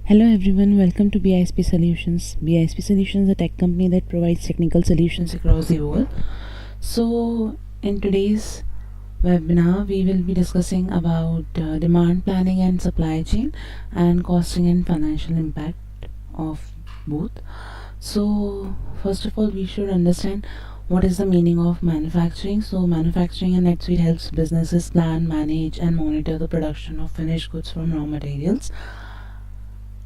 Hello everyone, welcome to BISP Solutions. BISP Solutions is a tech company that provides technical solutions across the world. So, in today's webinar, we will be discussing about demand planning and supply chain and costing and financial impact of both. So, first of all, we should understand what is the meaning of manufacturing. So, manufacturing in NetSuite helps businesses plan, manage, and monitor the production of finished goods from raw materials.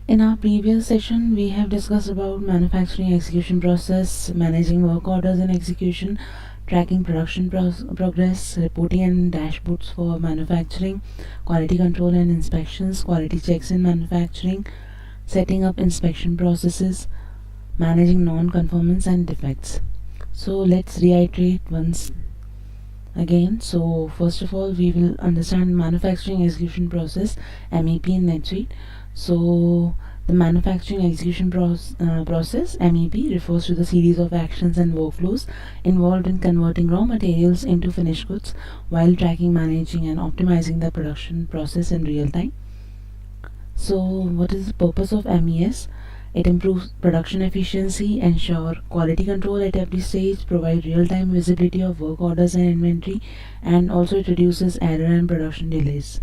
In our previous session, we have discussed about manufacturing execution process, managing work orders and execution, tracking production progress, reporting and dashboards for manufacturing, quality control and inspections, quality checks in manufacturing, setting up inspection processes, managing non-conformance and defects. So let's reiterate once again. So first of all, we will understand manufacturing execution process, MEP in NetSuite. So the manufacturing execution process, MEP, refers to the series of actions and workflows involved in converting raw materials into finished goods while tracking, managing, and optimizing the production process in real time. So what is the purpose of MES? It improves production efficiency, ensure quality control at every stage, provide real-time visibility of work orders and inventory, and also it reduces error and production delays.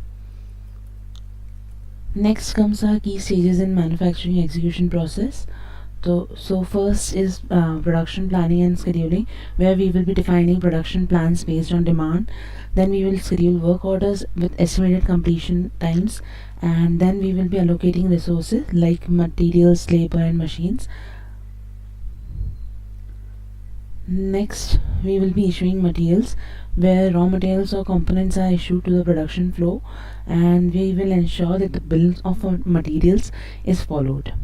Next comes our key stages in manufacturing execution process. So first is production planning and scheduling, where we will be defining production plans based on demand. Then we will schedule work orders with estimated completion times, and then we will be allocating resources like materials, labor, and machines. Next, we will be issuing materials, where raw materials or components are issued to the production flow, and we will ensure that the bill of materials is followed.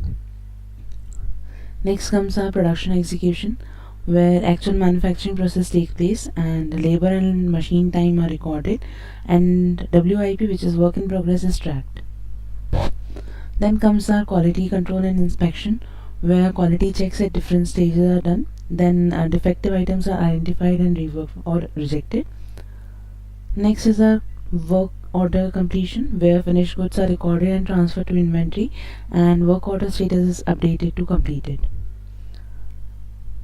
Next comes our production execution, where actual manufacturing process takes place and labor and machine time are recorded, and WIP, which is work in progress, is tracked. Then comes our quality control and inspection, where quality checks at different stages are done. Then defective items are identified and reworked or rejected. Next is our work order completion, where finished goods are recorded and transferred to inventory, and work order status is updated to completed.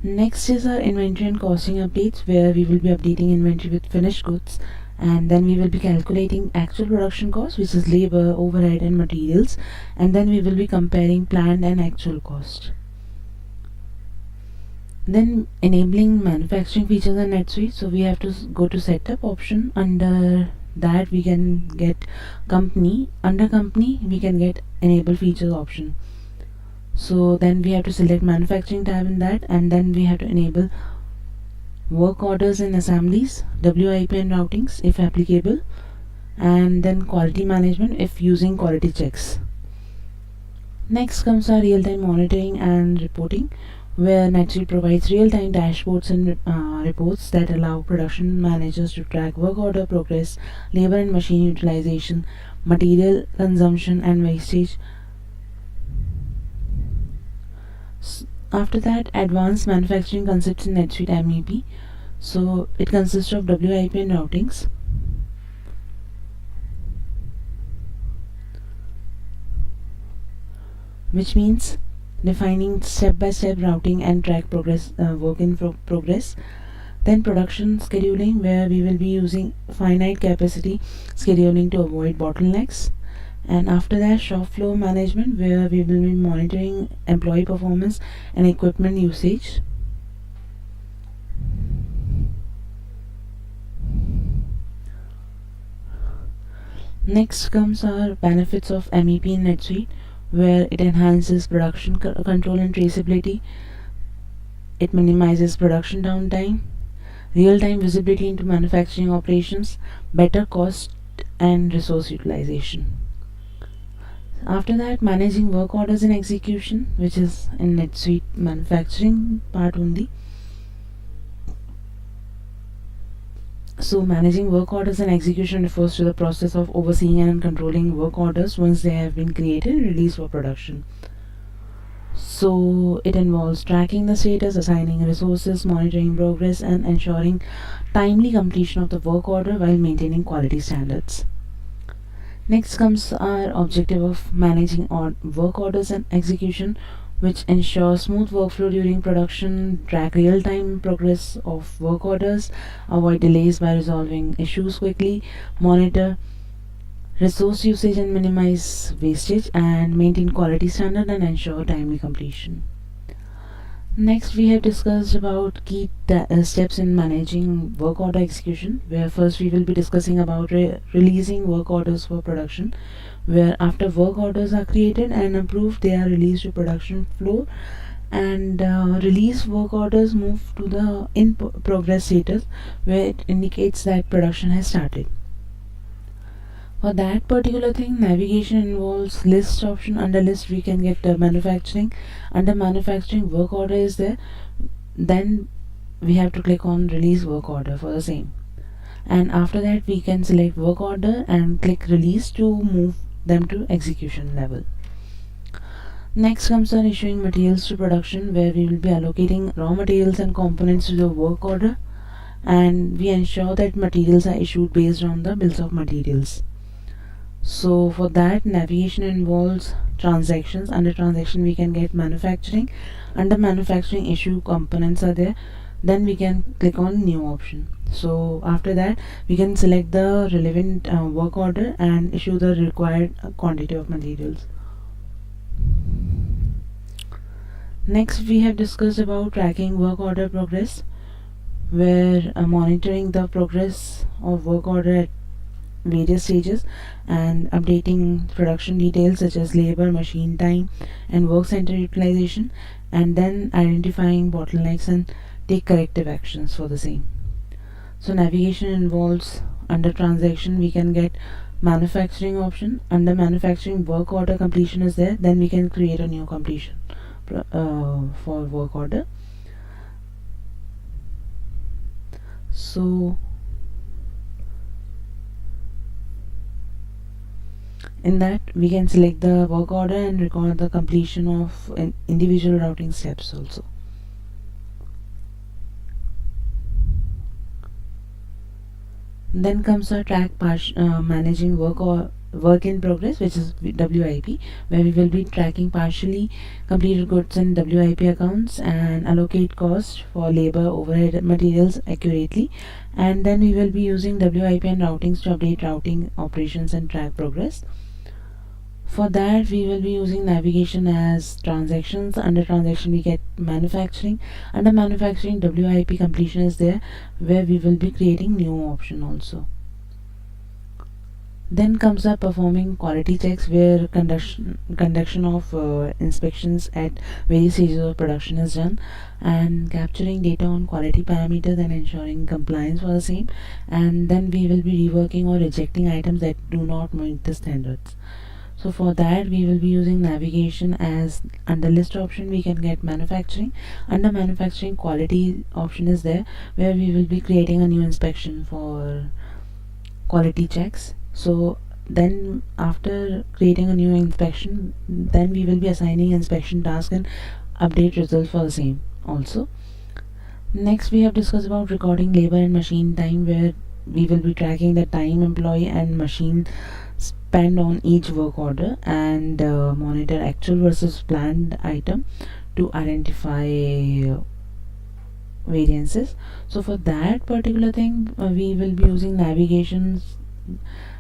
Next is our inventory and costing updates, where we will be updating inventory with finished goods, and then we will be calculating actual production cost, which is labor, overhead, and materials, and then we will be comparing planned and actual cost. Then enabling manufacturing features in NetSuite, so we have to go to setup option. Under that we can get company. Under company we can get enable features option. So then we have to select manufacturing tab in that, and then we have to enable work orders and assemblies, WIP and routings if applicable, and then quality management if using quality checks. Next comes our real-time monitoring and reporting, where NetSuite provides real-time dashboards and reports that allow production managers to track work order progress, labor and machine utilization, material consumption, and wastage. After that, advanced manufacturing concepts in NetSuite MEP. So it consists of WIP and routings. Which means defining step-by-step routing and track progress, work in progress. Then production scheduling, where we will be using finite capacity scheduling to avoid bottlenecks. And after that, shop floor management, where we will be monitoring employee performance and equipment usage. Next comes our benefits of MEP in NetSuite, where it enhances production control and traceability, it minimizes production downtime, real-time visibility into manufacturing operations, better cost and resource utilization. After that, managing work orders and execution, which is in NetSuite manufacturing part only. So managing work orders and execution refers to the process of overseeing and controlling work orders once they have been created and released for production. So it involves tracking the status, assigning resources, monitoring progress, and ensuring timely completion of the work order while maintaining quality standards. Next comes our objective of managing work orders and execution, which ensures smooth workflow during production, track real-time progress of work orders, avoid delays by resolving issues quickly, monitor resource usage and minimize wastage, and maintain quality standard and ensure timely completion. Next, we have discussed about key steps in managing work order execution, where first we will be discussing about releasing work orders for production, where after work orders are created and approved, they are released to production floor, and release work orders move to the in progress status, where it indicates that production has started. For that particular thing, navigation involves list option. Under list we can get manufacturing. Under manufacturing, work order is there, then we have to click on release work order for the same, and after that we can select work order and click release to move them to execution level. Next comes on issuing materials to production, where we will be allocating raw materials and components to the work order, and we ensure that materials are issued based on the bills of materials. So for that, navigation involves transactions. Under transaction we can get manufacturing. Under manufacturing, issue components are there, then we can click on new option. So after that we can select the relevant work order and issue the required quantity of materials. Next, we have discussed about tracking work order progress, where monitoring the progress of work order at various stages and updating production details such as labor, machine time, and work center utilization, and then identifying bottlenecks and take corrective actions for the same. So navigation involves, under transaction we can get manufacturing option. Under manufacturing, work order completion is there, then we can create a new completion for work order. So in that we can select the work order and record the completion of individual routing steps also. Then comes our track managing work in progress, which is WIP, where we will be tracking partially completed goods in WIP accounts and allocate cost for labor, overhead, materials accurately, and then we will be using WIP and routings to update routing operations and track progress. For that we will be using navigation as transactions. Under transaction we get manufacturing. Under manufacturing, WIP completion is there, where we will be creating new option also. Then comes our performing quality checks, where conduction of inspections at various stages of production is done, and capturing data on quality parameters and ensuring compliance for the same, and then we will be reworking or rejecting items that do not meet the standards. So for that we will be using navigation as, under list option we can get manufacturing. Under manufacturing, quality option is there, where we will be creating a new inspection for quality checks. So then after creating a new inspection, then we will be assigning inspection task and update results for the same also. Next, we have discussed about recording labor and machine time, where we will be tracking the time employee and machine spend on each work order, and monitor actual versus planned item to identify variances. So for that particular thing we will be using navigations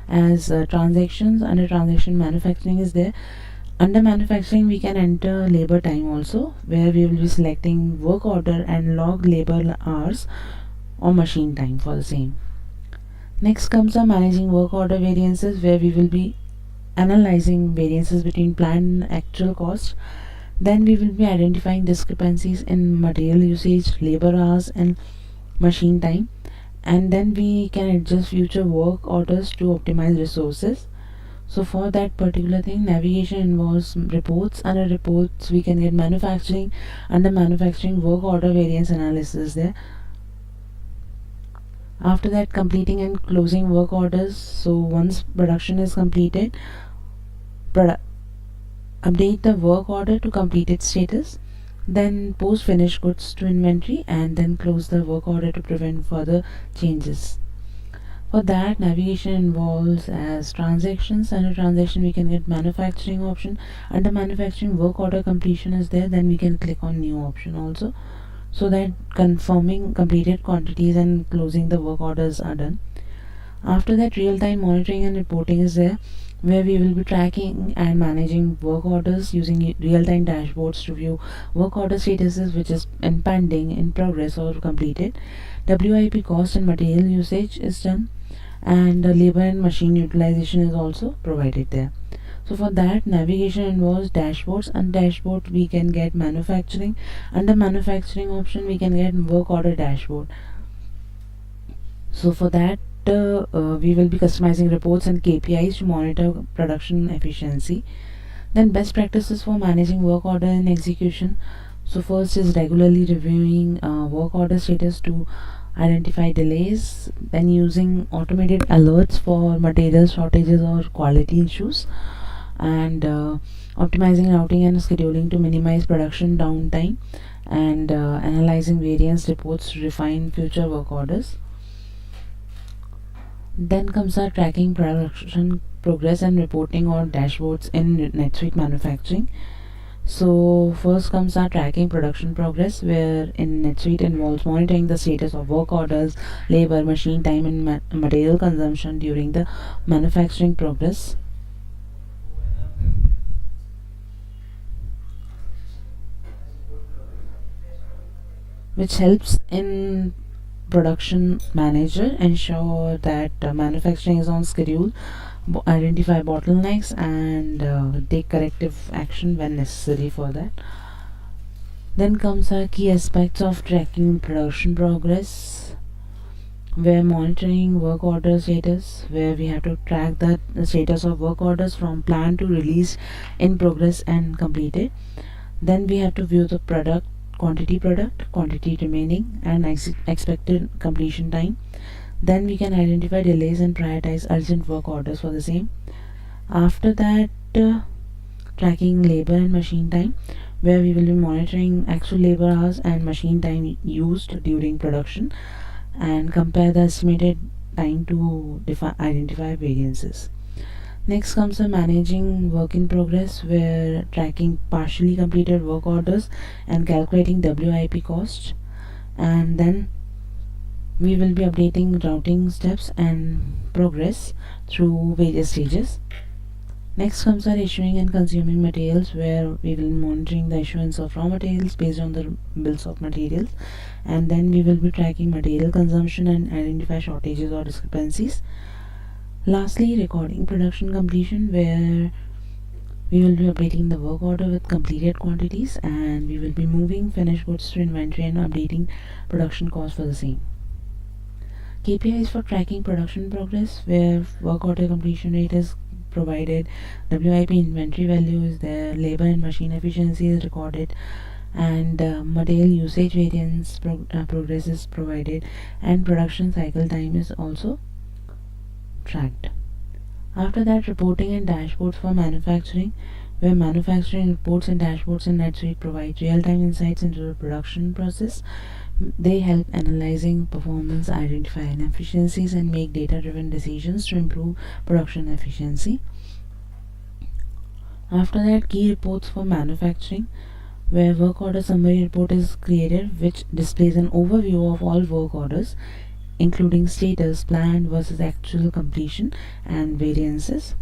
as transactions. Under transaction, manufacturing is there. Under manufacturing we can enter labor time also, where we will be selecting work order and log labor hours or machine time for the same. Next comes our managing work order variances, where we will be analyzing variances between planned and actual cost. Then we will be identifying discrepancies in material usage, labor hours, and machine time, and then we can adjust future work orders to optimize resources. So for that particular thing, navigation involves reports. Under reports we can get manufacturing. Under manufacturing, work order variance analysis there. After that, completing and closing work orders. So once production is completed, update the work order to completed status, then post finished goods to inventory, and then close the work order to prevent further changes. For that, navigation involves as transactions. Under transaction we can get manufacturing option. Under manufacturing, work order completion is there, then we can click on new option also, so that confirming completed quantities and closing the work orders are done. After that, real-time monitoring and reporting is there, where we will be tracking and managing work orders using real-time dashboards to view work order statuses which is in pending, in progress, or completed. WIP cost and material usage is done, and labor and machine utilization is also provided there. So for that, navigation involves dashboards. Under dashboard we can get manufacturing. Under manufacturing option we can get work order dashboard. So for that, we will be customizing reports and KPIs to monitor production efficiency. Then best practices for managing work order and execution. So first is regularly reviewing work order status to identify delays, then using automated alerts for material shortages or quality issues, and optimizing routing and scheduling to minimize production downtime, and analyzing variance reports to refine future work orders. Then comes our tracking production progress and reporting or dashboards in NetSuite manufacturing. So first comes our tracking production progress, where in NetSuite involves monitoring the status of work orders, labor, machine time, and material consumption during the manufacturing progress. Which helps in production manager ensure that manufacturing is on schedule, identify bottlenecks, and take corrective action when necessary for that. Then comes our key aspects of tracking production progress, where monitoring work order status, where we have to track the status of work orders from plan to release, in progress, and completed. Then we have to view the product quantity remaining, and expected completion time. Then we can identify delays and prioritize urgent work orders for the same. After that, tracking labor and machine time, where we will be monitoring actual labor hours and machine time used during production, and compare the estimated time to identify variances. Next comes the managing work in progress, where tracking partially completed work orders and calculating WIP cost, and then we will be updating routing steps and progress through various stages. Next comes our issuing and consuming materials, where we will be monitoring the issuance of raw materials based on the bills of materials, and then we will be tracking material consumption and identify shortages or discrepancies. Lastly, recording production completion, where we will be updating the work order with completed quantities, and we will be moving finished goods to inventory and updating production cost for the same. KPIs for tracking production progress, where work order completion rate is provided, WIP inventory value is there, labor and machine efficiency is recorded, and material usage variance progress is provided, and production cycle time is also tracked. After that, reporting and dashboards for manufacturing, where manufacturing reports and dashboards in NetSuite provide real-time insights into the production process. They help analyzing performance, identify inefficiencies, and make data-driven decisions to improve production efficiency. After that, key reports for manufacturing, where work order summary report is created, which displays an overview of all work orders, including status, planned versus actual completion, and variances.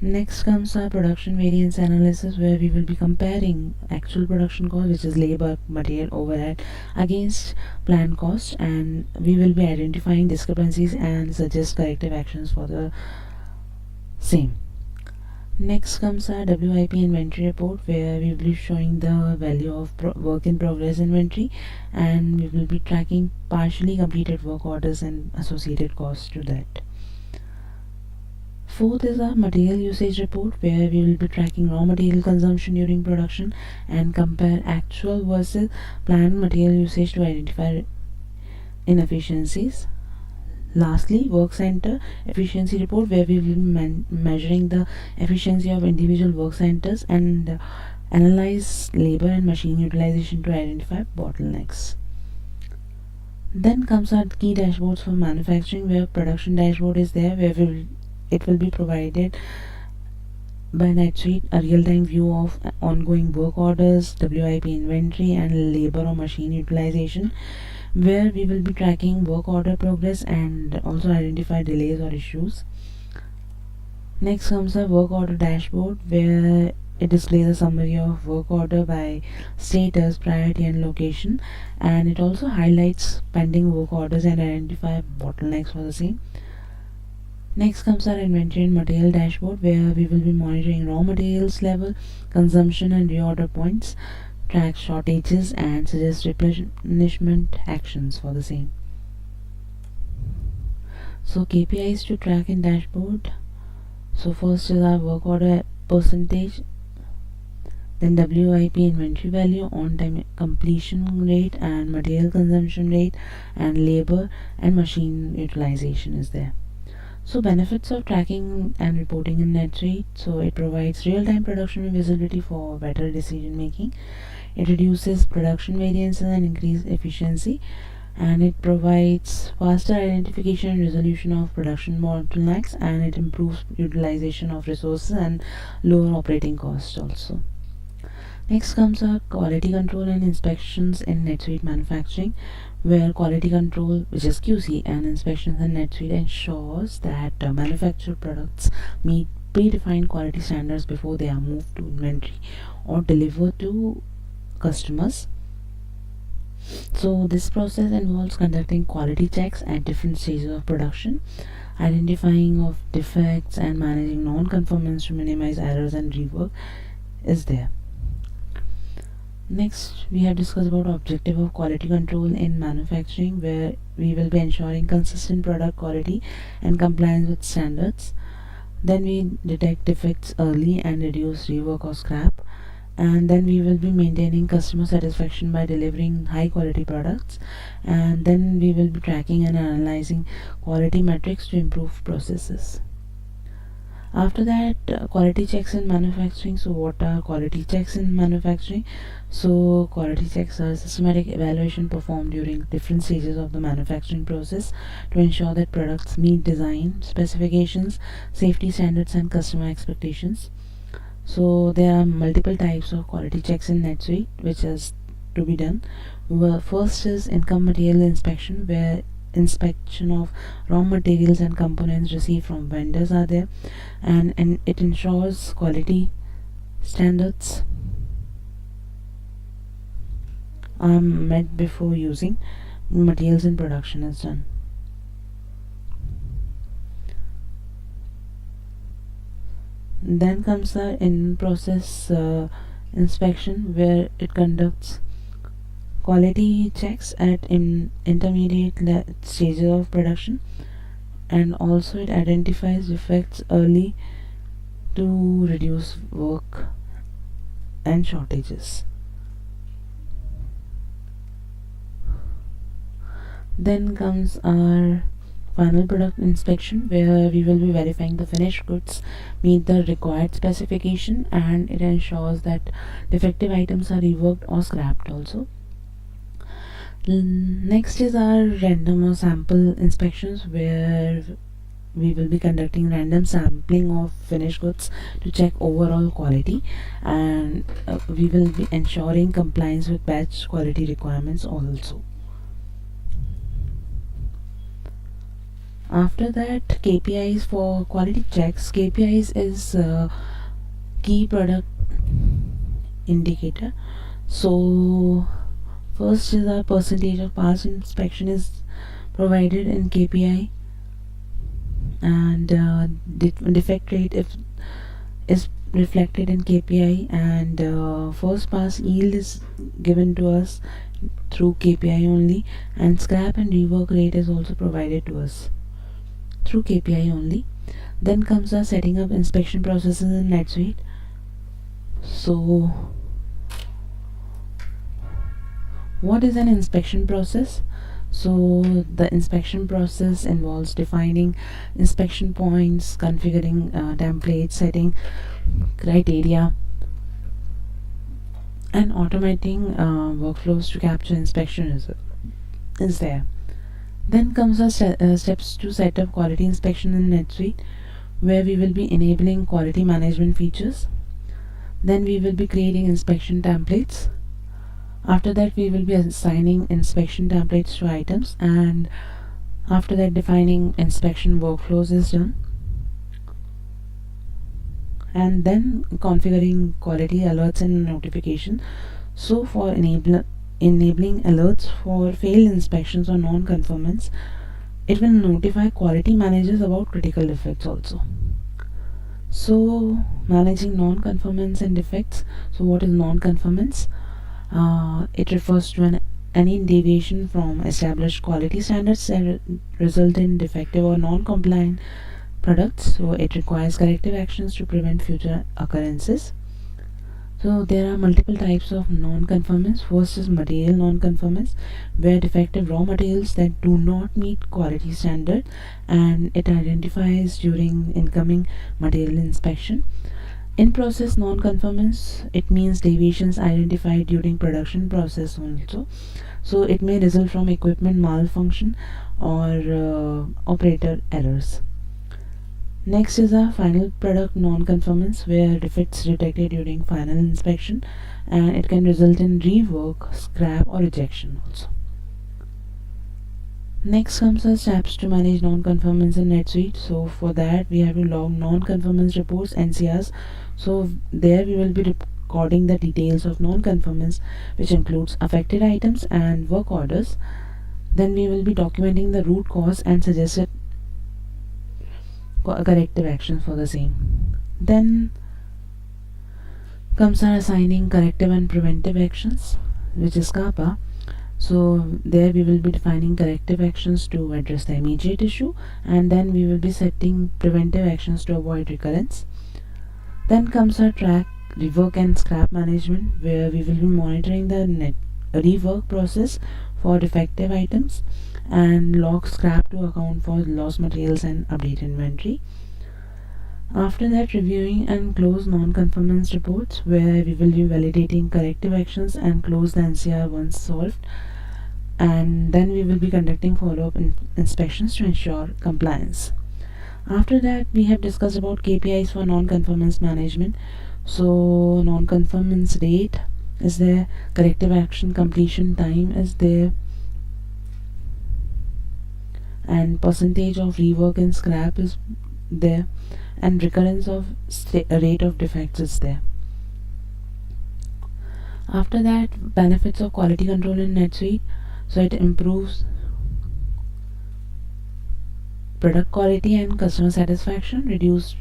Next comes our production variance analysis, where we will be comparing actual production cost, which is labor, material, overhead, against planned cost, and we will be identifying discrepancies and suggest corrective actions for the same. Next comes our WIP inventory report, where we will be showing the value of work in progress inventory, and we will be tracking partially completed work orders and associated costs to that. Fourth is our material usage report, where we will be tracking raw material consumption during production and compare actual versus planned material usage to identify inefficiencies. Lastly, work center efficiency report, where we will be measuring the efficiency of individual work centers and analyze labor and machine utilization to identify bottlenecks. Then comes our key dashboards for manufacturing, where production dashboard is there, where it will be provided by NetSuite a real-time view of ongoing work orders, WIP inventory, and labor or machine utilization, where we will be tracking work order progress and also identify delays or issues. Next comes a work order dashboard, where it displays a summary of work order by status, priority, and location, and it also highlights pending work orders and identify bottlenecks for the same. Next comes our inventory and material dashboard, where we will be monitoring raw materials level, consumption, and reorder points, track shortages, and suggest replenishment actions for the same. So KPIs to track in dashboard. So first is our work order percentage, then WIP inventory value, on-time completion rate, and material consumption rate, and labor and machine utilization is there. So benefits of tracking and reporting in NetSuite. So it provides real-time production visibility for better decision making. It reduces production variances and increase efficiency, and it provides faster identification and resolution of production bottlenecks, and it improves utilization of resources and lower operating costs also. Next comes our quality control and inspections in NetSuite manufacturing, where quality control, which is QC, and inspections in NetSuite ensures that manufactured products meet predefined quality standards before they are moved to inventory or delivered to customers. So this process involves conducting quality checks at different stages of production, identifying of defects, and managing non-conformance to minimize errors and rework is there. Next, we have discussed about objective of quality control in manufacturing, where we will be ensuring consistent product quality and compliance with standards. Then we detect defects early and reduce rework or scrap. And then we will be maintaining customer satisfaction by delivering high quality products. And then we will be tracking and analyzing quality metrics to improve processes. After that, quality checks in manufacturing. So what are quality checks in manufacturing? So quality checks are systematic evaluation performed during different stages of the manufacturing process to ensure that products meet design specifications, safety standards, and customer expectations. So there are multiple types of quality checks in NetSuite which is to be done. First is income material inspection, where inspection of raw materials and components received from vendors are there, and it ensures quality standards are met before using materials in production is done. Then comes the in-process inspection, where it conducts quality checks at intermediate stages of production, and also it identifies defects early to reduce work and shortages. Then comes our final product inspection, where we will be verifying the finished goods meet the required specification, and it ensures that defective items are reworked or scrapped also. Next is our random or sample inspections, where we will be conducting random sampling of finished goods to check overall quality, and we will be ensuring compliance with batch quality requirements also. After that, KPIs for quality checks. KPIs is key product indicator. So first is our percentage of pass inspection is provided in KPI, and defect rate if is reflected in KPI, and first pass yield is given to us through KPI only, and scrap and rework rate is also provided to us through KPI only. Then comes our setting up inspection processes in NetSuite. So what is an inspection process? So the inspection process involves defining inspection points, configuring templates, setting criteria, and automating workflows to capture inspection is there. Then comes our steps to set up quality inspection in NetSuite, where we will be enabling quality management features. Then we will be creating inspection templates. After that, we will be assigning inspection templates to items, and after that, defining inspection workflows is done. And then configuring quality alerts and notification. So for enabling alerts for failed inspections or non-conformance, it will notify quality managers about critical defects also. So managing non-conformance and defects. So what is non-conformance? It refers to any deviation from established quality standards that result in defective or non-compliant products. So it requires corrective actions to prevent future occurrences. So there are multiple types of non-conformance. First is material non-conformance, where defective raw materials that do not meet quality standard, and it identifies during incoming material inspection. In process non-conformance, it means deviations identified during production process also. So it may result from equipment malfunction or operator errors. Next is our final product non-conformance, where defects detected during final inspection, and it can result in rework, scrap or rejection also. Next comes our steps to manage non-conformance in NetSuite. So for that, we have to log non-conformance reports, NCRs. So there we will be recording the details of non-conformance, which includes affected items and work orders. Then we will be documenting the root cause and suggested corrective actions for the same. Then comes our assigning corrective and preventive actions, which is CAPA. So there we will be defining corrective actions to address the immediate issue, and then we will be setting preventive actions to avoid recurrence. Then comes our track, rework and scrap management, where we will be monitoring the rework process for defective items and log scrap to account for lost materials and update inventory. After that, reviewing and close non-conformance reports, where we will be validating corrective actions and close the NCR once solved. And then we will be conducting follow-up inspections to ensure compliance. After that, we have discussed about KPIs for non-conformance management. So non-conformance date is there, corrective action completion time is there, and percentage of rework and scrap is there, and recurrence of rate of defects is there. After that, benefits of quality control in NetSuite. So it improves product quality and customer satisfaction, reduce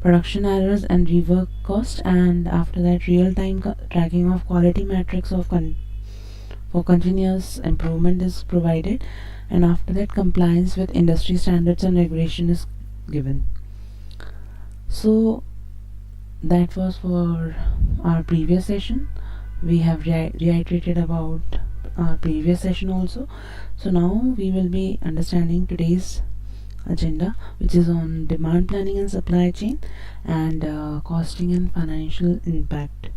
production errors and rework cost, and after that, real-time tracking of quality metrics for continuous improvement is provided, and after that, compliance with industry standards and regulation is given. So that was for our previous session. We have reiterated about our previous session also. So now we will be understanding today's agenda, which is on demand planning and supply chain, and costing and financial impact.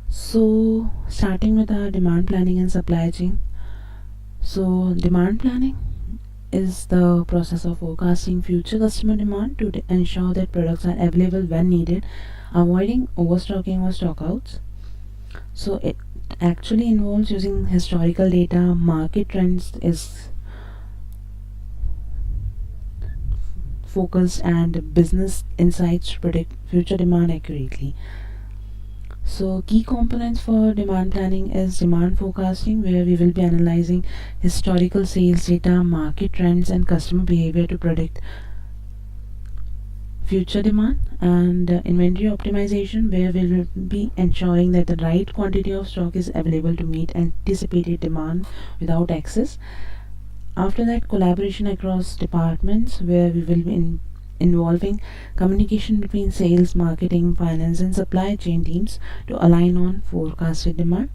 So starting with our demand planning and supply chain. So demand planning is the process of forecasting future customer demand to ensure that products are available when needed, avoiding overstocking or stockouts. So it actually involves using historical data, market trends is focused, and business insights to predict future demand accurately. So key components for demand planning is demand forecasting, where we will be analyzing historical sales data, market trends and customer behavior to predict future demand, and inventory optimization, where we will be ensuring that the right quantity of stock is available to meet anticipated demand without excess. After that, collaboration across departments, where we will be involving communication between sales, marketing, finance and supply chain teams to align on forecasted demand.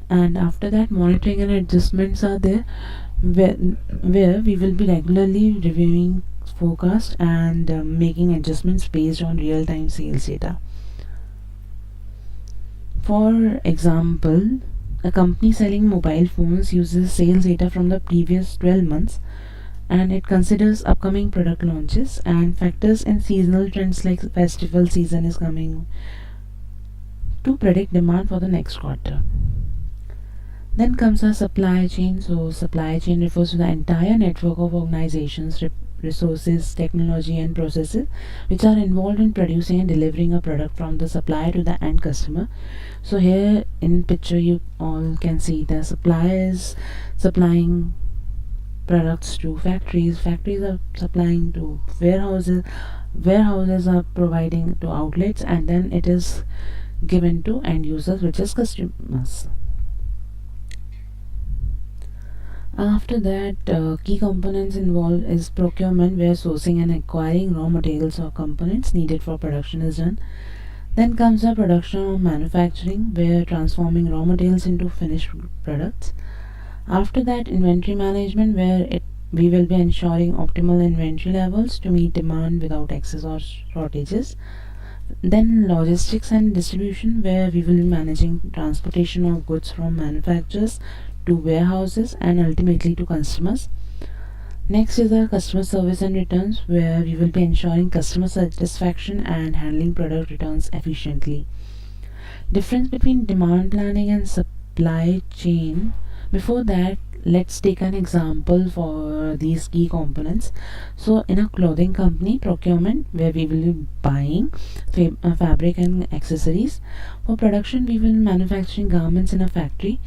And after that, monitoring and adjustments are there, where we will be regularly reviewing forecast and making adjustments based on real-time sales data. For example, a company selling mobile phones uses sales data from the previous 12 months, and it considers upcoming product launches and factors in seasonal trends like festival season is coming to predict demand for the next quarter. Then comes our supply chain. So supply chain refers to the entire network of organizations, resources, technology and processes which are involved in producing and delivering a product from the supplier to the end customer. So here in picture you all can see the supplier is supplying products to factories, factories are supplying to warehouses, warehouses are providing to outlets, and then it is given to end users, which is customers. After that, key components involved is procurement, where sourcing and acquiring raw materials or components needed for production is done. Then comes the production or manufacturing, where transforming raw materials into finished products. After that, inventory management, where we will be ensuring optimal inventory levels to meet demand without excess or shortages. Then logistics and distribution, where we will be managing transportation of goods from manufacturers to warehouses and ultimately to customers. Next is our customer service and returns, where we will be ensuring customer satisfaction and handling product returns efficiently. Difference between demand planning and supply chain. Before that, let's take an example for these key components. So in a clothing company, procurement, where we will be buying fabric and accessories. For production, we will be manufacturing garments in a factory.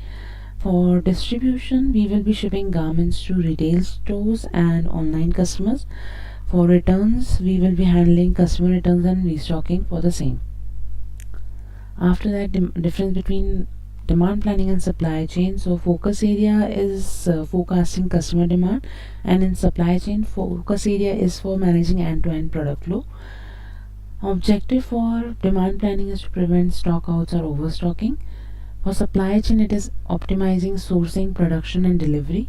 For distribution, we will be shipping garments to retail stores and online customers. For returns, we will be handling customer returns and restocking for the same. After that, difference between demand planning and supply chain. So focus area is forecasting customer demand, and in supply chain, focus area is for managing end-to-end product flow. Objective for demand planning is to prevent stockouts or overstocking. For supply chain, it is optimizing sourcing, production and delivery.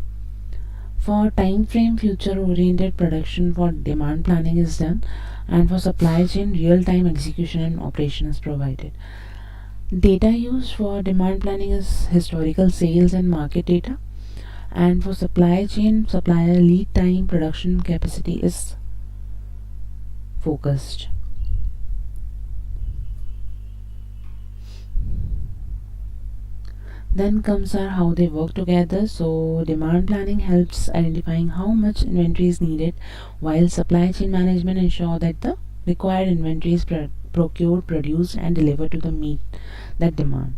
For time frame, future oriented production for demand planning is done, and for supply chain, real-time execution and operation is provided. Data used for demand planning is historical sales and market data, and for supply chain, supplier lead time, production capacity is focused. Then comes our how they work together. So demand planning helps identifying how much inventory is needed, while supply chain management ensure that the required inventory is procured, produced and delivered to the meet that demand.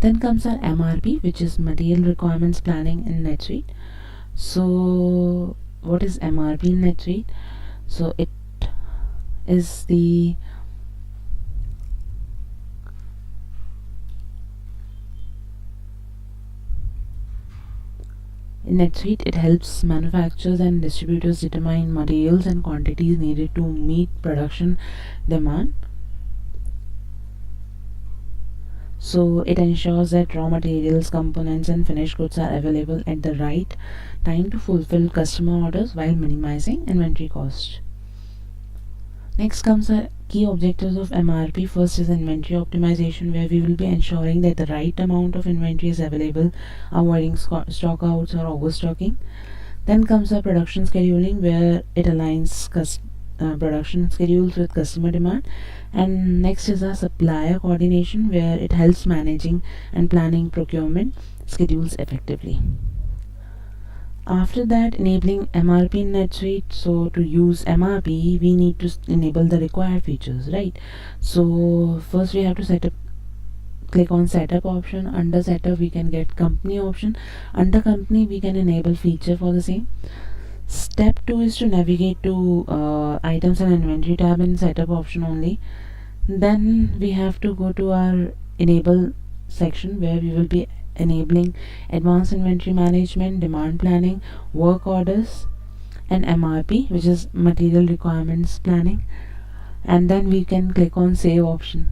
Then comes our MRP, which is material requirements planning in NetSuite. So what is MRP in NetSuite? So it is the in NetSuite, it helps manufacturers and distributors determine materials and quantities needed to meet production demand. So it ensures that raw materials, components and finished goods are available at the right time to fulfill customer orders while minimizing inventory cost. Next comes our key objectives of MRP. First is inventory optimization, where we will be ensuring that the right amount of inventory is available, avoiding stockouts or overstocking. Then comes our production scheduling, where it aligns production schedules with customer demand. And next is our supplier coordination, where it helps managing and planning procurement schedules effectively. After that, enabling MRP in NetSuite. So to use MRP, we need to enable the required features, right? So first we have to set up, click on setup option. Under setup we can get company option. Under company we can enable feature for the same. Step 2 is to navigate to items and inventory tab in setup option only. Then we have to go to our enable section, where we will be enabling advanced inventory management, demand planning, work orders and MRP, which is material requirements planning. And then we can click on save option.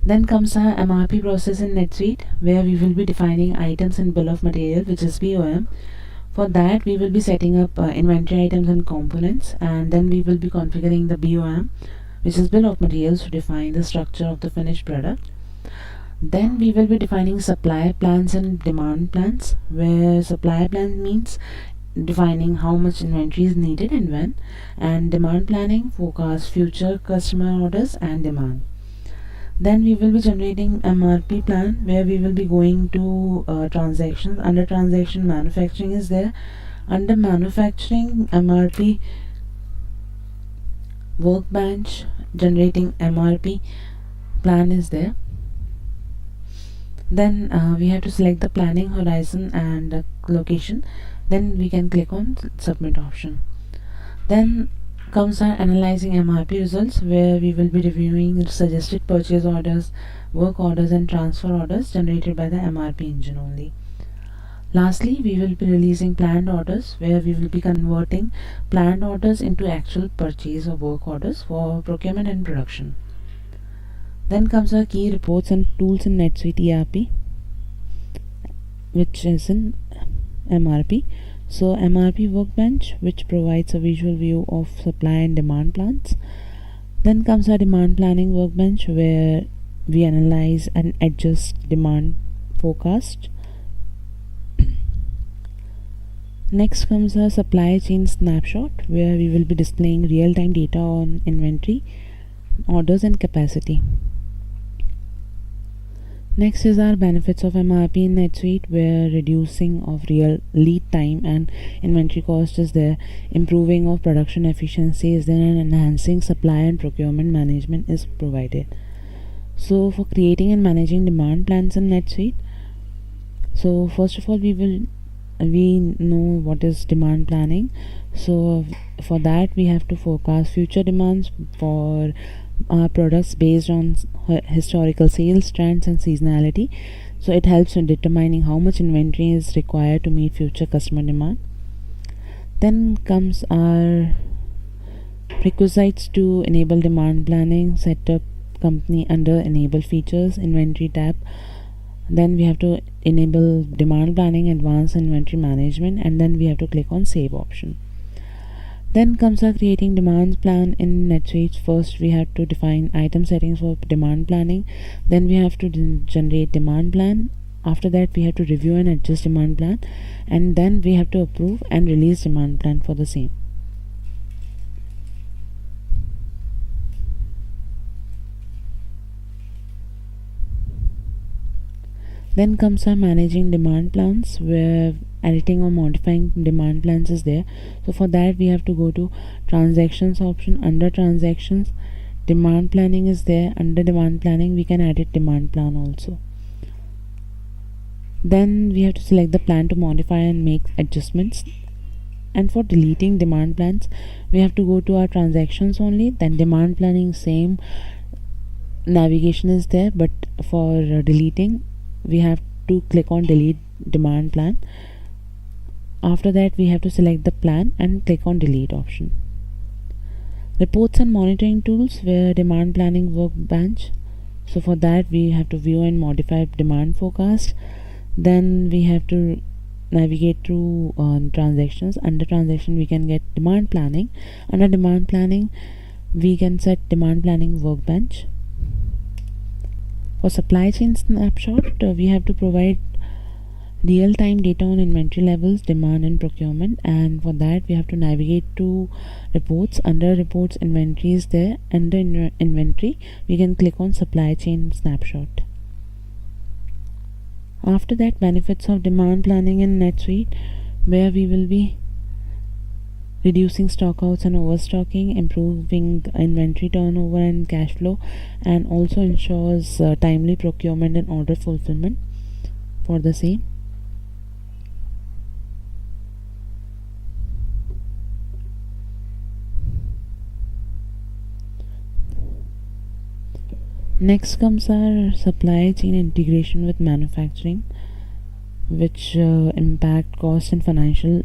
Then comes our MRP process in NetSuite, where we will be defining items in bill of material, which is BOM. For that we will be setting up inventory items and components, and then we will be configuring the BOM, which is bill of materials, to define the structure of the finished product. Then we will be defining supply plans and demand plans, where supply plan means defining how much inventory is needed and when, and demand planning forecast future customer orders and demand. Then we will be generating MRP plan, where we will be going to transactions. Under transaction, manufacturing is there. Under manufacturing, MRP workbench generating MRP plan is there. Then we have to select the planning horizon and location. Then we can click on submit option. Then comes our analyzing MRP results, where we will be reviewing suggested purchase orders, work orders and transfer orders generated by the MRP engine only. Lastly, we will be releasing planned orders, where we will be converting planned orders into actual purchase or work orders for procurement and production. Then comes our key reports and tools in NetSuite ERP, which is in MRP. So MRP workbench, which provides a visual view of supply and demand plans. Then comes our demand planning workbench, where we analyze and adjust demand forecast. Next comes our supply chain snapshot, where we will be displaying real-time data on inventory, orders and capacity. Next is our benefits of MRP in NetSuite, where reducing of real lead time and inventory cost is there, improving of production efficiency is there, and enhancing supply and procurement management is provided. So for creating and managing demand plans in NetSuite, so first of all we know what is demand planning. So for that we have to forecast future demands for our products based on historical sales trends and seasonality. So it helps in determining how much inventory is required to meet future customer demand. Then comes our requisites to enable demand planning. Set up company under enable features inventory tab. Then we have to enable demand planning, advanced inventory management, and then we have to click on save option. Then comes our creating demand plan in NetSuite. First we have to define item settings for demand planning. Then we have to generate demand plan. After that we have to review and adjust demand plan, and then we have to approve and release demand plan for the same. Then comes our managing demand plans, where editing or modifying demand plans is there. So for that we have to go to transactions option. Under transactions, demand planning is there. Under demand planning we can edit demand plan also. Then we have to select the plan to modify and make adjustments. And for deleting demand plans, we have to go to our transactions only. Then demand planning, same navigation is there, but for deleting we have to click on delete demand plan. After that we have to select the plan and click on delete option. Reports and monitoring tools, where demand planning workbench. So for that we have to view and modify demand forecast. Then we have to navigate through transactions. Under transaction we can get demand planning. Under demand planning we can set demand planning workbench. For supply chain snapshot, we have to provide real-time data on inventory levels, demand and procurement, and for that we have to navigate to reports. Under reports, inventory is there. Under inventory we can click on supply chain snapshot. After that, benefits of demand planning in NetSuite, where we will be reducing stockouts and overstocking, improving inventory turnover and cash flow, and also ensures timely procurement and order fulfillment for the same. Next comes our supply chain integration with manufacturing, which impact cost and financial.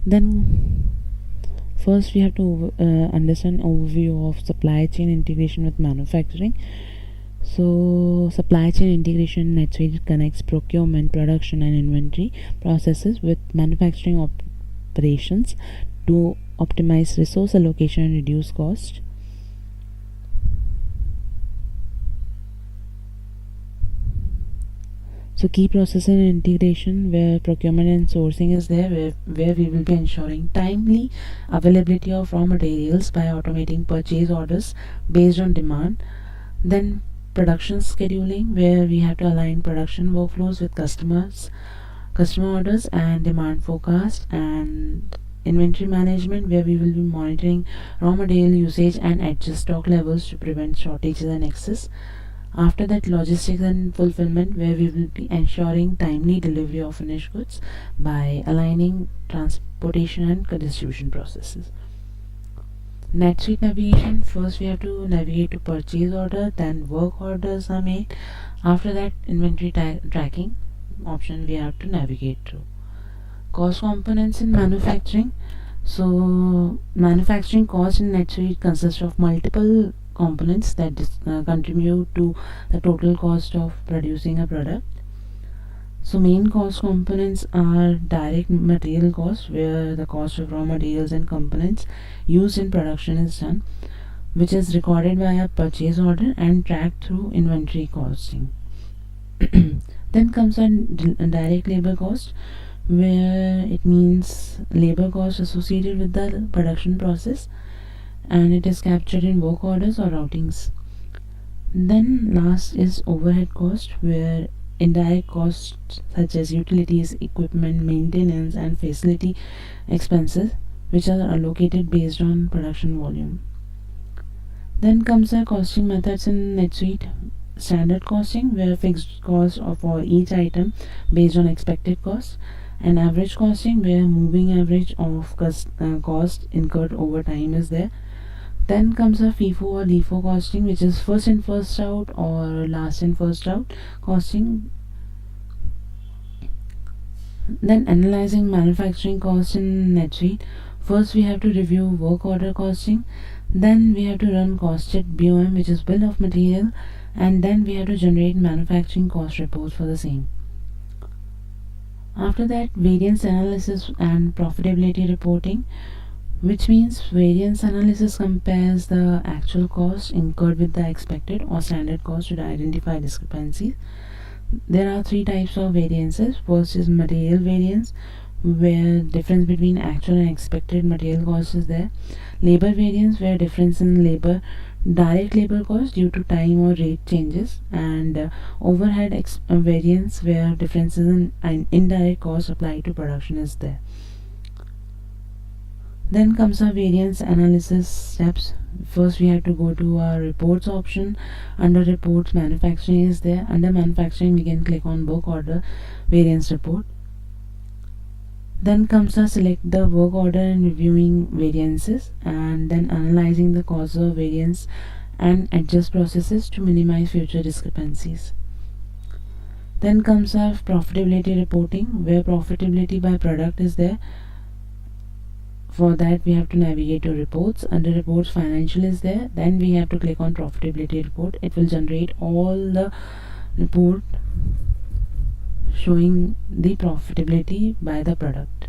Then first we have to understand overview of supply chain integration with manufacturing. So supply chain integration in NetSuite connects procurement, production and inventory processes with manufacturing operations to optimize resource allocation and reduce cost. So key process and integration, where procurement and sourcing is there, where we will be ensuring timely availability of raw materials by automating purchase orders based on demand. Then production scheduling, where we have to align production workflows with customer orders and demand forecast. And inventory management, where we will be monitoring raw material usage and adjust stock levels to prevent shortages and excess. After that, logistics and fulfillment, where we will be ensuring timely delivery of finished goods by aligning transportation and distribution processes. NetSuite navigation, first we have to navigate to purchase order, then work orders are made. After that, inventory tracking option we have to navigate through. Cost components in manufacturing. So manufacturing cost in NetSuite consists of multiple components that contribute to the total cost of producing a product. So main cost components are direct material cost, where the cost of raw materials and components used in production is done, which is recorded by a purchase order and tracked through inventory costing. Then comes a direct labor cost, where it means labor cost associated with the production process, and it is captured in work orders or routings. Then last is overhead cost, where indirect costs such as utilities, equipment, maintenance and facility expenses, which are allocated based on production volume. Then comes the costing methods in NetSuite. Standard costing, where fixed cost for each item based on expected cost, and average costing, where moving average of cost incurred over time is there. Then comes a FIFO or LIFO costing, which is first in first out or last in first out costing. Then analyzing manufacturing cost in NetSuite, first we have to review work order costing, then we have to run costed BOM, which is bill of material, and then we have to generate manufacturing cost reports for the same. After that, variance analysis and profitability reporting, which means variance analysis compares the actual cost incurred with the expected or standard cost to identify discrepancies. There are three types of variances. First is material variance, where difference between actual and expected material cost is there. Labor variance, where difference in direct labor cost due to time or rate changes. And overhead variance, where differences in indirect cost applied to production is there. Then comes our variance analysis steps. First we have to go to our reports option. Under reports, manufacturing is there. Under manufacturing, we can click on work order variance report. Then comes our select the work order and reviewing variances, and then analyzing the cause of variance and adjust processes to minimize future discrepancies. Then comes our profitability reporting, where profitability by product is there. For that, we have to navigate to reports. Under reports, financial is there. Then we have to click on profitability report. It will generate all the report showing the profitability by the product.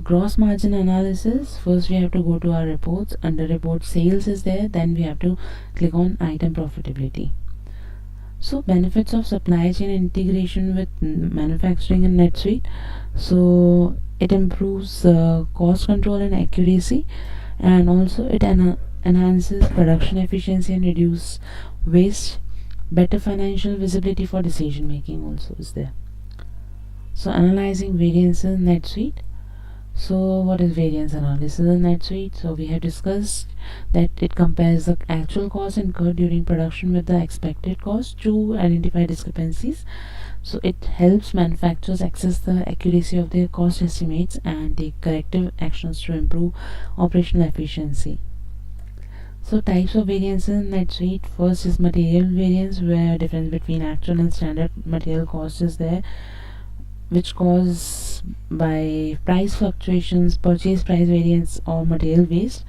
Gross margin analysis, first we have to go to our reports. Under report, sales is there. Then we have to click on item profitability. So benefits of supply chain integration with manufacturing in NetSuite. So it improves cost control and accuracy, and also it enhances production efficiency and reduce waste. Better financial visibility for decision making also is there. So analyzing variance in NetSuite. So what is variance analysis in NetSuite? So we have discussed that it compares the actual cost incurred during production with the expected cost to identify discrepancies. So it helps manufacturers access the accuracy of their cost estimates and take corrective actions to improve operational efficiency. So types of variance in NetSuite. First is material variance, where difference between actual and standard material cost is there, which caused by price fluctuations, purchase price variance or material waste.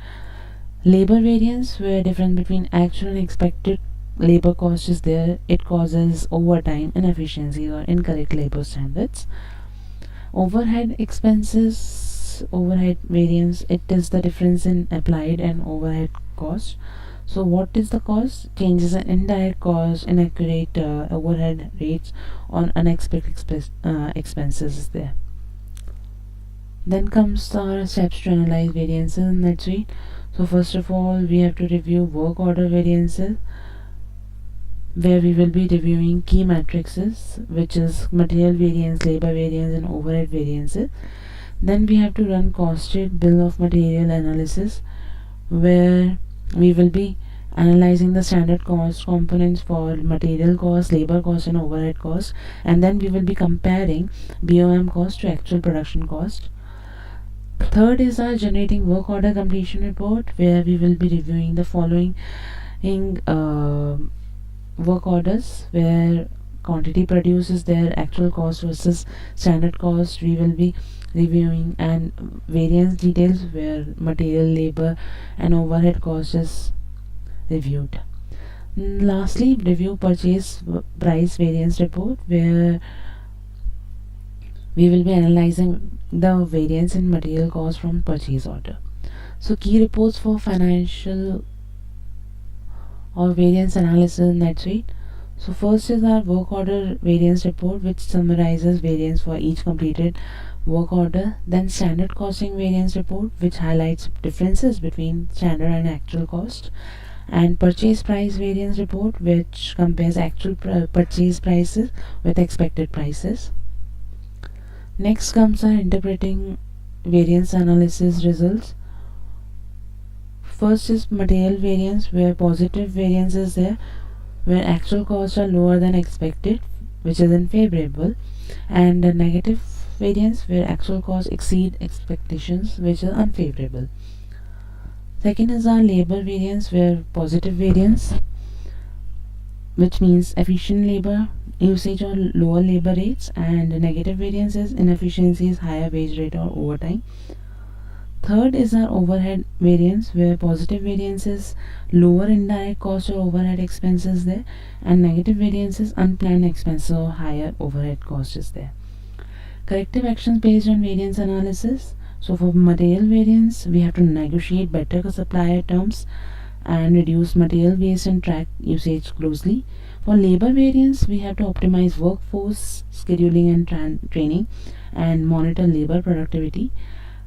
Labor variance, where difference between actual and expected labor cost is there. It causes overtime, inefficiency or incorrect labor standards. Overhead expenses, overhead variance, it is the difference in applied and overhead cost. So what is the cost? Changes in indirect cost, inaccurate overhead rates, or unexpected expenses is there. Then comes our steps to analyze variances in NetSuite. So first of all, we have to review work order variances, where we will be reviewing key matrices, which is material variance, labor variance, and overhead variances. Then we have to run costed bill of material analysis, where we will be analyzing the standard cost components for material cost, labor cost, and overhead cost, and then we will be comparing BOM cost to actual production cost. Third is our generating work order completion report, where we will be reviewing the following work orders, where quantity produced is their actual cost versus standard cost. We will be reviewing and variance details, where material, labor, and overhead cost is reviewed. Lastly, review purchase price variance report, where we will be analyzing the variance in material cost from purchase order. So key reports for financial or variance analysis in NetSuite. So first is our work order variance report, which summarizes variance for each completed work order. Then standard costing variance report, which highlights differences between standard and actual cost. And purchase price variance report, which compares actual purchase prices with expected prices. Next comes our interpreting variance analysis results. First is material variance, where positive variance is there, where actual costs are lower than expected, which is unfavorable, and a negative variance, where actual costs exceed expectations, which is unfavorable. Second is our labor variance, where positive variance, which means efficient labor usage or lower labor rates, and negative variance is inefficiencies, higher wage rate, or overtime. Third is our overhead variance, where positive variance is lower indirect cost or overhead expenses there, and negative variance is unplanned expenses or higher overhead cost is there. Corrective actions based on variance analysis. So for material variance, we have to negotiate better supplier terms and reduce material waste and track usage closely. For labor variance, we have to optimize workforce scheduling and training and monitor labor productivity.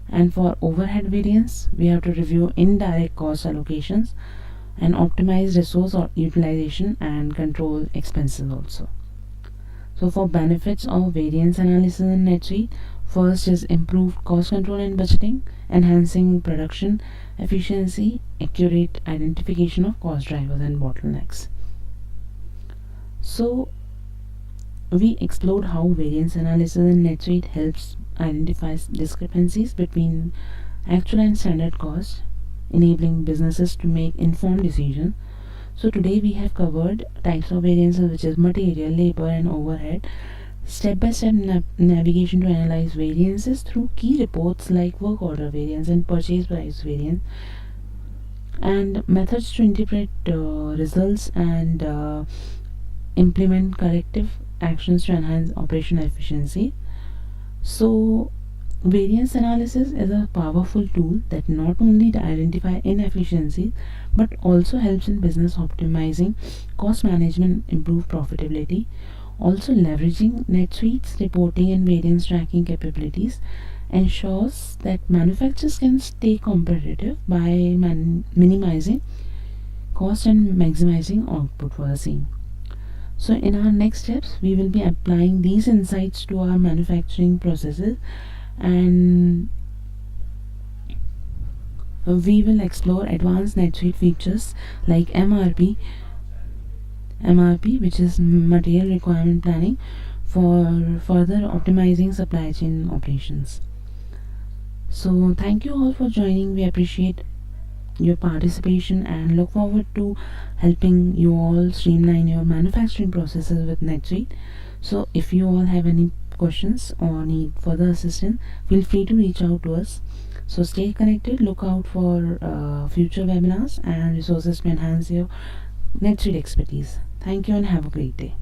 And for overhead variance, we have to review indirect cost allocations and optimize resource utilization and control expenses also. So for benefits of variance analysis in NetSuite, first is improved cost control and budgeting, enhancing production efficiency, accurate identification of cost drivers and bottlenecks. So we explored how variance analysis in NetSuite helps identify discrepancies between actual and standard costs, enabling businesses to make informed decisions. So today we have covered types of variances, which is material, labor, and overhead, step-by-step navigation to analyze variances through key reports like work order variance and purchase price variance, and methods to interpret results and implement corrective actions to enhance operational efficiency. So variance analysis is a powerful tool that not only identifies inefficiencies but also helps in business optimizing cost management, improve profitability. Also, leveraging NetSuite's reporting and variance tracking capabilities ensures that manufacturers can stay competitive by minimizing cost and maximizing output for the same. So in our next steps, we will be applying these insights to our manufacturing processes, and we will explore advanced NetSuite features like MRP, which is material requirement planning, for further optimizing supply chain operations. So thank you all for joining. We appreciate your participation and look forward to helping you all streamline your manufacturing processes with NetSuite. So if you all have any questions or need further assistance, feel free to reach out to us. So stay connected, look out for future webinars and resources to enhance your NetSuite expertise. Thank you and have a great day.